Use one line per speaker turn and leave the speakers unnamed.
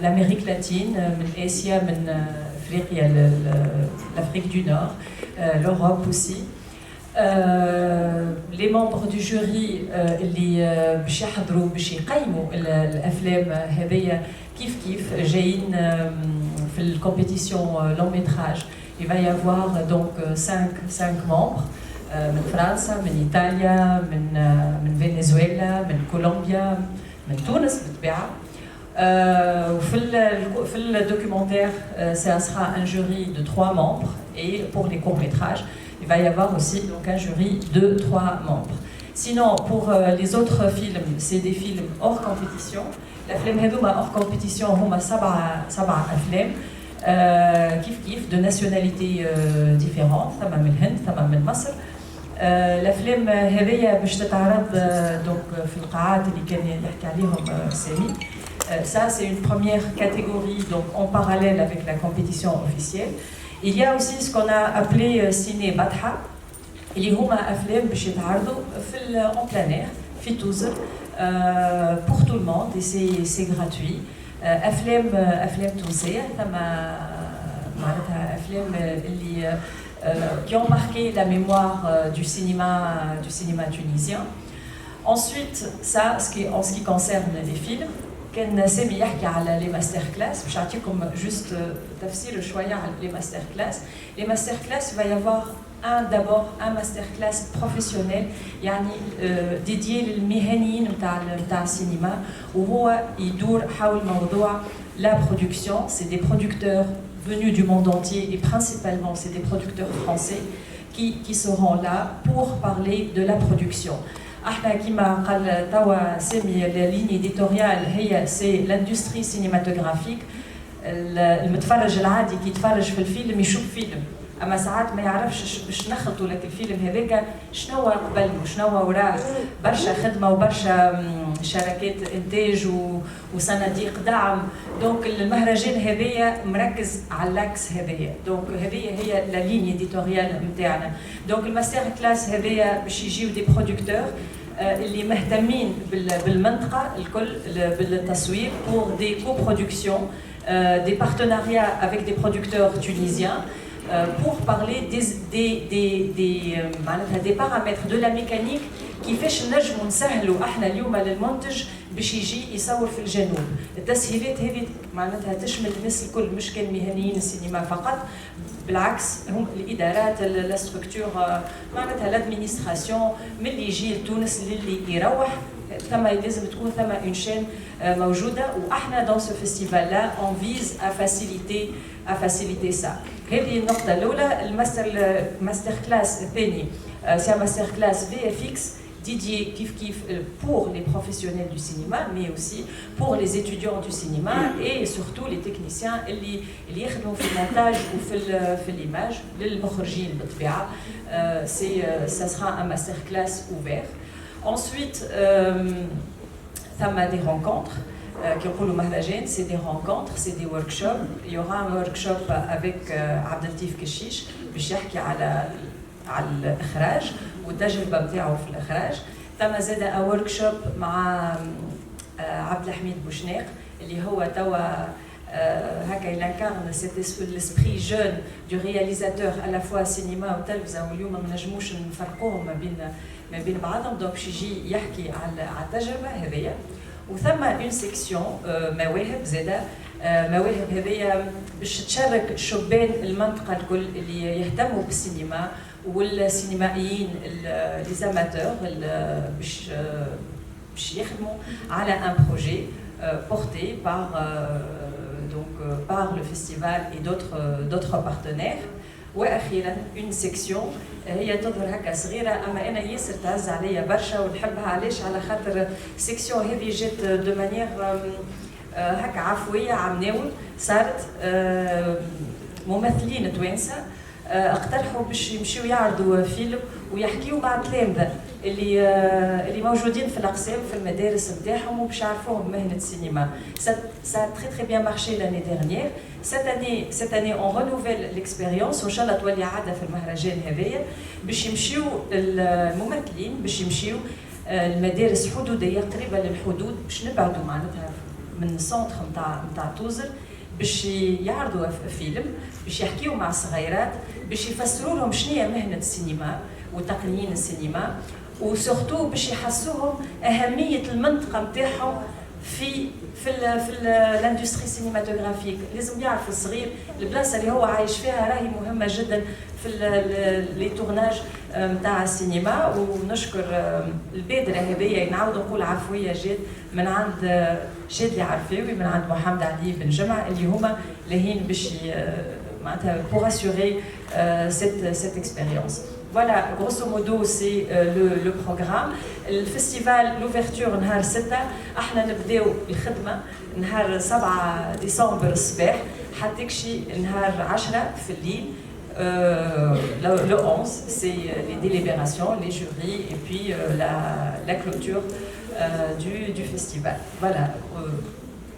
l'Amérique latine, من آسيا, من أفريقيا, l'Afrique du Nord, l'Europe aussi. Les membres du jury اللي باش يحضروا باش يقيموا الافلام هذيا كيف جايين في الكومبيتيسيون long métrage. Il va y avoir donc 5 membres من فرنسا, من إيطاليا, من فنزويلا, من كولومبيا, من تونس بالطبيعة. في le ça sera un jury de 3 membres, et pour les courts-métrages, il va y avoir aussi donc un jury de 3 membres. Sinon, pour les autres films, c'est des films hors compétition. الأفلام هذوما hors compétition هما 7 أفلام كيف de nationalités différentes, ثما من الهند, ثما من مصر. الأفلام هذيا باش تتعرض donc في القاعات اللي كان يحكي عليهم سامي. Ça, c'est une première catégorie, donc en parallèle avec la compétition officielle. Il y a aussi ce qu'on a appelé ciné batha, اللي هما أفلام باش يتعرضوا en plein air, في توزر, pour tout le monde, et c'est gratuit. أفلام تونسية, ثما معناتها أفلام اللي qui ont marqué la mémoire du cinéma tunisien. Ensuite, ça, en ce qui concerne les films, كان سامي يحكي على لي ماستر كلاس. باش نعطيكم جوست تفسير شويه على لي ماستر كلاس. لي ماستر كلاس va y avoir d'abord un master class professionnel يعني dédié للمهنيين نتاع السينما, وهو يدور حول موضوع la production. C'est des producteurs venus du monde entier, et principalement c'est des producteurs français qui seront là pour parler de la production. احنا كما قال توا سامي الليني اديتوريال هي سي لاندستري سينماتوغرافيك. المتفرج العادي كي يتفرج في الفيلم يشوف فيلم, اما ساعات ما يعرفش باش نخلطوا لك الفيلم هذاك شنو قبل وشنو وراه. برشا خدمه وبرشا شركات انتاج وصناديق دعم. دونك المهرجان هذايا مركز على اللاكس هذايا. دونك هذه هي لا ليني اديتوريال نتاعنا. دونك الماستر كلاس هذايا باش يجيو دي برودكتور اللي مهتمين بالمنطقه الكل بالتصوير, pour des coproductions, des partenariats avec des producteurs tunisiens, pour parler des paramètres de la mécanique كيفاش نجموا نسهلوا احنا اليوم للمنتج باش يجي يصور في الجنوب. التسهيلات هذه معناتها تشمل الناس الكل, مش كان مهنيين السينما فقط, بالعكس هم الادارات, لا ستركتور معناتها لادمينستراسيون, من اللي يجي لتونس للي يروح ثم لازم تكون ثم اون شين موجوده. واحنا دون سو فيستيفال لا اون فيز ا فاسيليتي سا. هذه النقطه الاولى. الماستر كلاس الثاني سي ماستر كلاس في اف اكس dédié pour les professionnels du cinéma, mais aussi pour les étudiants du cinéma et surtout les techniciens اللي يخدموا في المونتاج وفي l'image, للمخرجين بالطبيعة. Ça sera un master class ouvert. Ensuite, ثم des rencontres qui يقولوا مهرجان, c'est des rencontres, c'est des workshops. Il y aura un workshop avec عبد اللطيف كشيش باش يحكي على الإخراج والتجربة بتاعه في الإخراج. ثم زاد ورك شوب مع عبد الحميد بوشناق اللي هو توا هكا يلانكارن l'esprit jeune du réalisateur à la fois cinéma وتلفزة, واليوم ما نجموش نفرقوهم ما بين بعضهم. دونك باش يجي يحكي على التجربة هذيا. وثم اون سيكسيون مواهب زاده. مواهب هذيا باش تشارك شبان المنطقة الكل اللي يهتموا بالسينما والسينمائيين لي زاماتور باش يخدموا على ان بروجي porté par le festival et d'autres partenaires. واخيرا اون سيكسيون هي تظهر هكا صغيره, اما انا ياسر تعز عليا برشا ونحبها. علاش؟ على خاطر السيكسيون هذه جات دو مانيير هكا عفويه, عمناول. صارت ممثلين توانسه اقترحوا باش يمشيو يعرضوا فيلم ويحكيوا مع التلامذه اللي موجودين في الاقسام في المدارس نتاعهم وباش يعرفوهم مهنه السينما. Ça a très bien marché l'année dernière. Cette année on renouvelle l'expérience. وان شاء الله تولي عاده في المهرجان هذايا باش يمشيو الممثلين باش يمشيو المدارس حدوديه قريبه للحدود باش نبعدوا معناتها من السونتر نتاع توزر باش يعرضوا فيلم، باش يحكيوا مع الصغيرات، باش يفسروا لهم شنو هي مهنه السينما وتقنيين السينما، وسورتو باش يحسوهم اهميه المنطقه نتاعهم في الاندستري سينماتوغرافيك. لازم يعرف الصغير البلاصه اللي هو عايش فيها راهي مهمه جدا في لي تورناج نتاع السينما. ونشكر البادره هذيا، نعاود نقول عفويه جات من عند شادلي عرفاوي، من عند محمد علي بن جمع، اللي هما لاهين باش معناتها pour assurer cette expérience. Voilà, grosso modo, c'est le programme. Le festival, l'ouverture, نهار 6 احنا نبداو الخدمه نهار 7 ديسمبر الصباح حتى كشي نهار 10 في الليل. Le 11, c'est les délibérations, les jurys et puis la clôture du festival. Voilà.